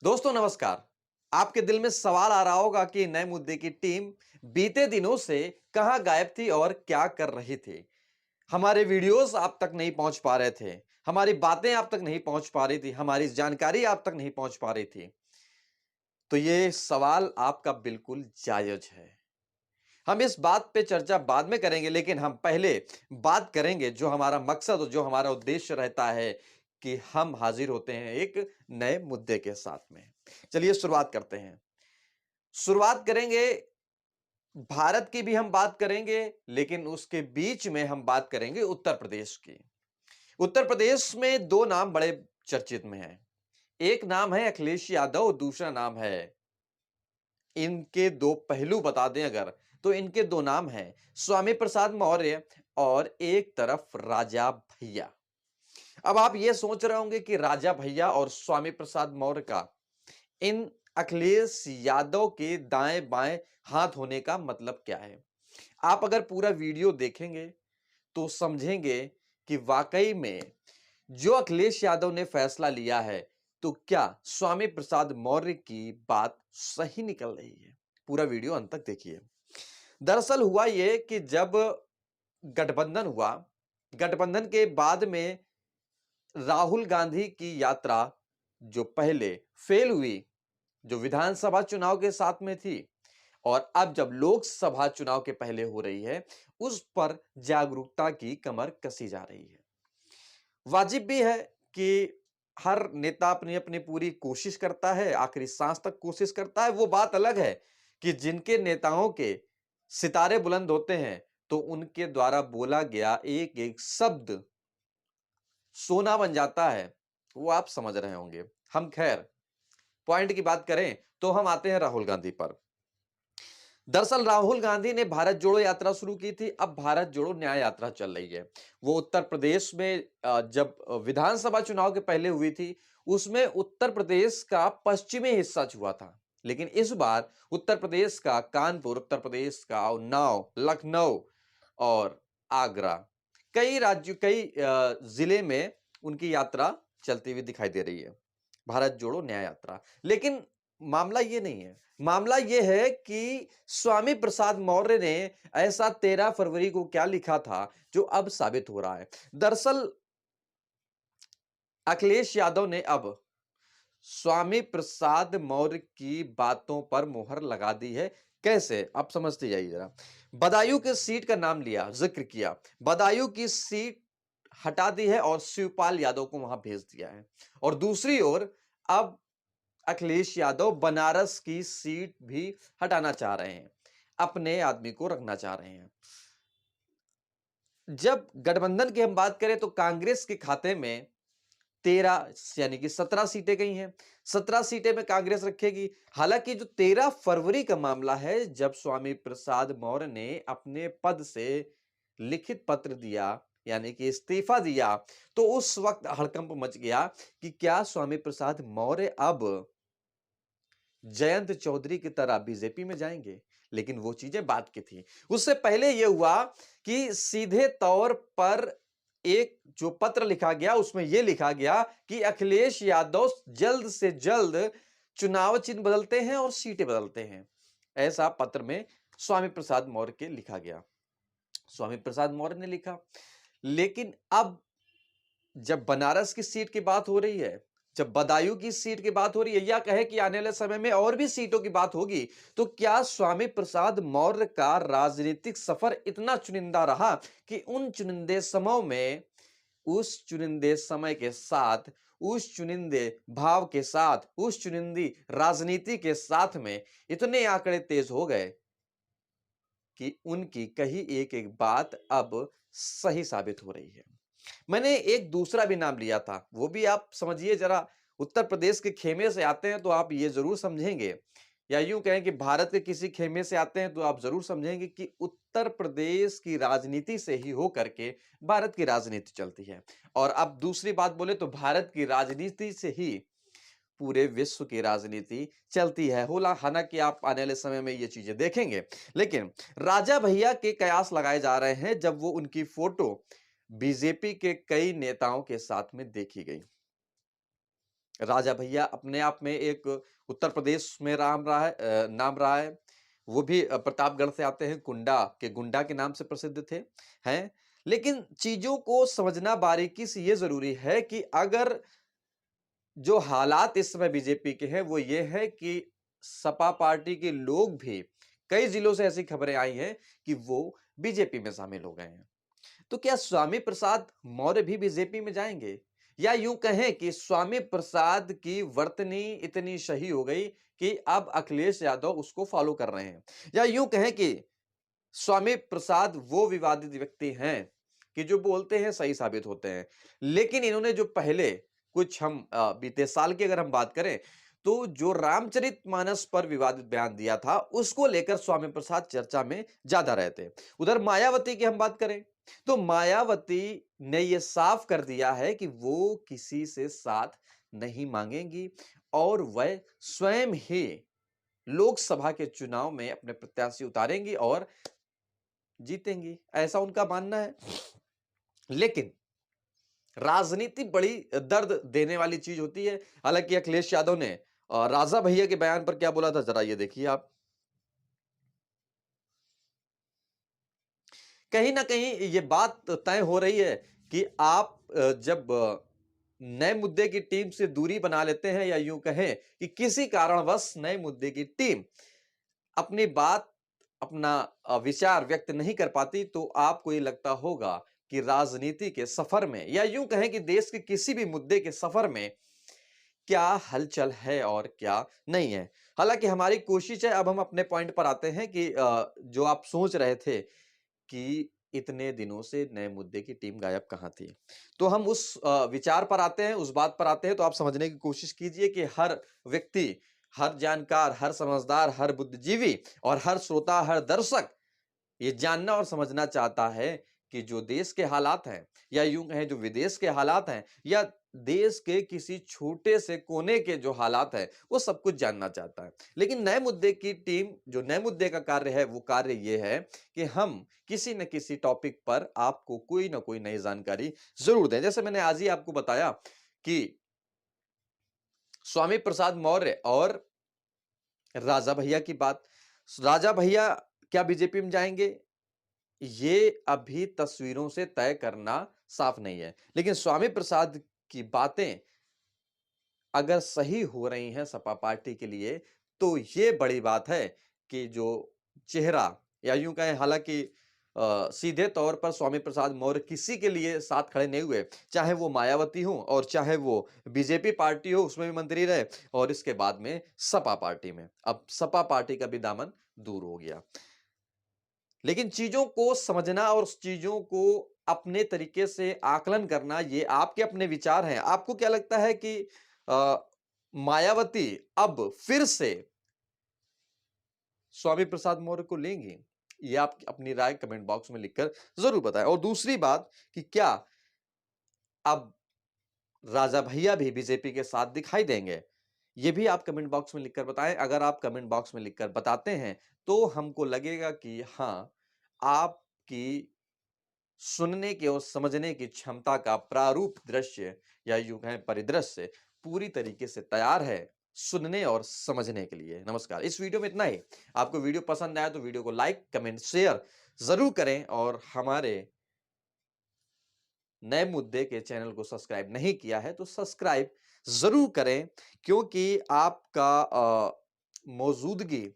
दोस्तों नमस्कार। आपके दिल में सवाल आ रहा होगा कि नए मुद्दे की टीम बीते दिनों से कहां गायब थी और क्या कर रही थी। हमारे वीडियोस आप तक नहीं पहुंच पा रहे थे, हमारी बातें आप तक नहीं पहुंच पा रही थी, हमारी जानकारी आप तक नहीं पहुंच पा रही थी। तो ये सवाल आपका बिल्कुल जायज है। हम इस बात पे चर्चा बाद में करेंगे, लेकिन हम पहले बात करेंगे जो हमारा मकसद और जो हमारा उद्देश्य रहता है कि हम हाजिर होते हैं एक नए मुद्दे के साथ में। चलिए शुरुआत करते हैं। शुरुआत करेंगे, भारत की भी हम बात करेंगे, लेकिन उसके बीच में हम बात करेंगे उत्तर प्रदेश की। उत्तर प्रदेश में दो नाम बड़े चर्चित में हैं। एक नाम है अखिलेश यादव, दूसरा नाम है, इनके दो पहलू बता दें अगर, तो इनके दो नाम हैं, स्वामी प्रसाद मौर्य और एक तरफ राजा भैया। अब आप ये सोच रहे होंगे कि राजा भैया और स्वामी प्रसाद मौर्य का इन अखिलेश यादव के दाएं-बाएं हाथ होने का मतलब क्या है? आप अगर पूरा वीडियो देखेंगे तो समझेंगे कि वाकई में जो अखिलेश यादव ने फैसला लिया है, तो क्या स्वामी प्रसाद मौर्य की बात सही निकल रही है? पूरा वीडियो अंत तक देखिए। दरअसल हुआ ये कि जब गठबंधन हुआ, गठबंधन के बाद में राहुल गांधी की यात्रा जो पहले फेल हुई, जो विधानसभा चुनाव के साथ में थी और अब जब लोकसभा चुनाव के पहले हो रही है, उस पर जागरूकता की कमर कसी जा रही है। वाजिब भी है कि हर नेता अपनी-अपनी पूरी कोशिश करता है, आखिरी सांस तक कोशिश करता है। वो बात अलग है कि जिनके नेताओं के सितारे बुलंद होते हैं, तो उनके द्वारा बोला गया एक-एक शब्द सोना बन जाता है। वो आप समझ रहे होंगे। हम खैर पॉइंट की बात करें तो हम आते हैं राहुल गांधी पर। दरअसल राहुल गांधी ने भारत जोड़ो यात्रा शुरू की थी, अब भारत जोड़ो न्याय यात्रा चल रही है। वो उत्तर प्रदेश में जब विधानसभा चुनाव के पहले हुई थी, उसमें उत्तर प्रदेश का पश्चिमी हिस्सा छुआ था। लेकिन इस बार उत्तर प्रदेश का कानपुर, उत्तर प्रदेश का उन्नाव, लखनऊ और आगरा, कई जिले में उनकी यात्रा चलती हुई दिखाई दे रही है। भारत जोड़ो न्याय यात्रा। लेकिन मामला ये नहीं है। मामला ये है कि स्वामी प्रसाद मौर्य ने ऐसा 13 फरवरी को क्या लिखा था, जो अब साबित हो रहा है। दरअसल अखिलेश यादव ने अब स्वामी प्रसाद मौर्य की बातों पर मुहर लगा दी है। कैसे? आप समझते जाइए जरा। बदायूं की सीट का नाम लिया, जिक्र किया। बदायूं की सीट हटा दी है और शिवपाल यादव को वहां भेज दिया है। और दूसरी ओर अब अखिलेश यादव बनारस की सीट भी हटाना चाह रहे हैं, अपने आदमी को रखना चाह रहे हैं। जब गठबंधन की हम बात करें तो कांग्रेस के खाते में 13 यानी कि 17 सीटें गई हैं। 17 सीटें में कांग्रेस रखेगी। हालांकि जो 13 फरवरी का मामला है, जब स्वामी प्रसाद मौर्य ने अपने पद से लिखित पत्र दिया, यानी कि इस्तीफा दिया, तो उस वक्त हड़कंप मच गया कि क्या स्वामी प्रसाद मौर्य अब जयंत चौधरी की तरह बीजेपी में जाएंगे। लेकिन वो चीजें बात की थी। उससे पहले यह हुआ कि सीधे तौर पर एक जो पत्र लिखा गया, उसमें यह लिखा गया कि अखिलेश यादव जल्द से जल्द चुनाव चिन्ह बदलते हैं और सीटें बदलते हैं। ऐसा पत्र में स्वामी प्रसाद मौर्य के लिखा गया। स्वामी प्रसाद मौर्य ने लिखा। लेकिन अब जब बनारस की सीट की बात हो रही है, जब बदायूं की सीट की बात हो रही है, या कहे कि आने वाले समय में और भी सीटों की बात होगी, तो क्या स्वामी प्रसाद मौर्य का राजनीतिक सफर इतना चुनिंदा रहा कि उन चुनिंदे समयों में, उस चुनिंदे समय के साथ, उस चुनिंदे भाव के साथ, उस चुनिंदी राजनीति के साथ में इतने आंकड़े तेज हो गए कि उनकी कही एक-एक बात अब सही साबित हो रही है। मैंने एक दूसरा भी नाम लिया था, वो भी आप समझिए जरा। उत्तर प्रदेश के खेमे से आते हैं तो आप ये ज़रूर समझेंगे, या यूँ कहें कि भारत के किसी खेमे से आते हैं तो आप ज़रूर समझेंगे कि उत्तर प्रदेश की राजनीति से ही होकर के भारत की राजनीति चलती है। और अब दूसरी बात बोले तो भारत की राजनीति से ही पूरे विश्व की राजनीति चलती है। होला हालांकि आप आने वाले समय में ये चीजें देखेंगे। लेकिन राजा भैया के कयास लगाए जा रहे हैं जब वो उनकी फोटो बीजेपी के कई नेताओं के साथ में देखी गई। राजा भैया अपने आप में एक उत्तर प्रदेश में नाम रहा है। वो भी प्रतापगढ़ से आते हैं, गुंडा के नाम से प्रसिद्ध थे, हैं। लेकिन चीज़ों को समझना बारीकी से ये ज़रूरी है कि अगर जो हालात इस समय बीजेपी के हैं, वो ये है कि सपा पार्टी के लोग भी कई जिलों से ऐसी खबरें आई हैं कि वो बीजेपी में शामिल हो गए हैं। तो क्या स्वामी प्रसाद मौर्य भी बीजेपी में जाएंगे? या यूं कहें कि स्वामी प्रसाद की वर्तनी इतनी सही हो गई कि अब अखिलेश यादव उसको फॉलो कर रहे हैं? या यूं कहें कि स्वामी प्रसाद वो विवादित व्यक्ति हैं कि जो बोलते हैं सही साबित होते हैं, लेकिन इन्होंने जो पहले कुछ हम बीते साल की अगर हम बात करें, तो जो रामचरितमानस पर विवादित बयान दिया था, उसको लेकर स्वामी प्रसाद चर्चा में ज्यादा रहते हैं। उधर मायावती की हम बात करें, तो मायावती ने यह साफ कर दिया है कि वो किसी से साथ नहीं मांगेंगी और वह स्वयं ही लोकसभा के चुनाव में अपने प्रत्याशी उतारेंगी और जीतेंगी, ऐसा उनका मानना है। लेकिन राजनीति बड़ी दर्द देने वाली चीज होती है। हालांकि अखिलेश यादव ने राजा भैया के बयान पर क्या बोला था, जरा ये देखिए आप। कहीं ना कहीं ये बात तय हो रही है कि आप जब नए मुद्दे की टीम से दूरी बना लेते हैं, या यूं कहें कि किसी कारणवश नए मुद्दे की टीम अपनी बात, अपना विचार व्यक्त नहीं कर पाती, तो आपको ये लगता होगा कि राजनीति के सफर में, या यूं कहें कि देश के किसी भी मुद्दे के सफर में क्या हलचल है और क्या नहीं है। हालांकि हमारी कोशिश है, अब हम अपने पॉइंट पर आते हैं कि जो आप सोच रहे थे कि इतने दिनों से नए मुद्दे की टीम गायब कहाँ थी, तो हम उस विचार पर आते हैं, उस बात पर आते हैं। तो आप समझने की कोशिश कीजिए कि हर व्यक्ति, हर जानकार, हर समझदार, हर बुद्धिजीवी और हर श्रोता, हर दर्शक ये जानना और समझना चाहता है कि जो देश के हालात हैं, या यूं कहें जो विदेश के हालात हैं, या देश के किसी छोटे से कोने के जो हालात हैं, वो सब कुछ जानना चाहता है। लेकिन नए मुद्दे की टीम, जो नए मुद्दे का कार्य है, वो कार्य ये है कि हम किसी न किसी टॉपिक पर आपको कोई ना कोई नई जानकारी जरूर दें। जैसे मैंने आज ही आपको बताया कि स्वामी प्रसाद मौर्य और राजा भैया की बात। राजा भैया क्या बीजेपी में जाएंगे, ये अभी तस्वीरों से तय करना साफ नहीं है। लेकिन स्वामी प्रसाद की बातें अगर सही हो रही हैं सपा पार्टी के लिए, तो ये बड़ी बात है कि जो चेहरा, या यूं कहें, हालांकि सीधे तौर पर स्वामी प्रसाद मौर्य किसी के लिए साथ खड़े नहीं हुए, चाहे वो मायावती हो और चाहे वो बीजेपी पार्टी हो, उसमें भी मंत्री रहे, और इसके बाद में सपा पार्टी में। अब सपा पार्टी का भी दामन दूर हो गया। लेकिन चीजों को समझना और उस चीजों को अपने तरीके से आकलन करना, ये आपके अपने विचार हैं। आपको क्या लगता है कि अ, मायावती अब फिर से स्वामी प्रसाद मौर्य को लेंगी? ये आप अपनी राय कमेंट बॉक्स में लिखकर जरूर बताएं। और दूसरी बात कि क्या अब राजा भैया भी बीजेपी के साथ दिखाई देंगे? ये भी आप कमेंट बॉक्स में लिखकर बताएं। अगर आप कमेंट बॉक्स में लिखकर बताते हैं, तो हमको लगेगा कि हाँ, आपकी सुनने की और समझने की क्षमता का प्रारूप दृश्य, या यूं कहें परिदृश्य, पूरी तरीके से तैयार है सुनने और समझने के लिए। नमस्कार। इस वीडियो में इतना ही। आपको वीडियो पसंद आया तो वीडियो को लाइक, कमेंट, शेयर जरूर करें, और हमारे नए मुद्दे के चैनल को सब्सक्राइब नहीं किया है तो सब्सक्राइब जरूर करें, क्योंकि आपका मौजूदगी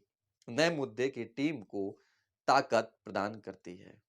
नए मुद्दे की टीम को ताकत प्रदान करती है।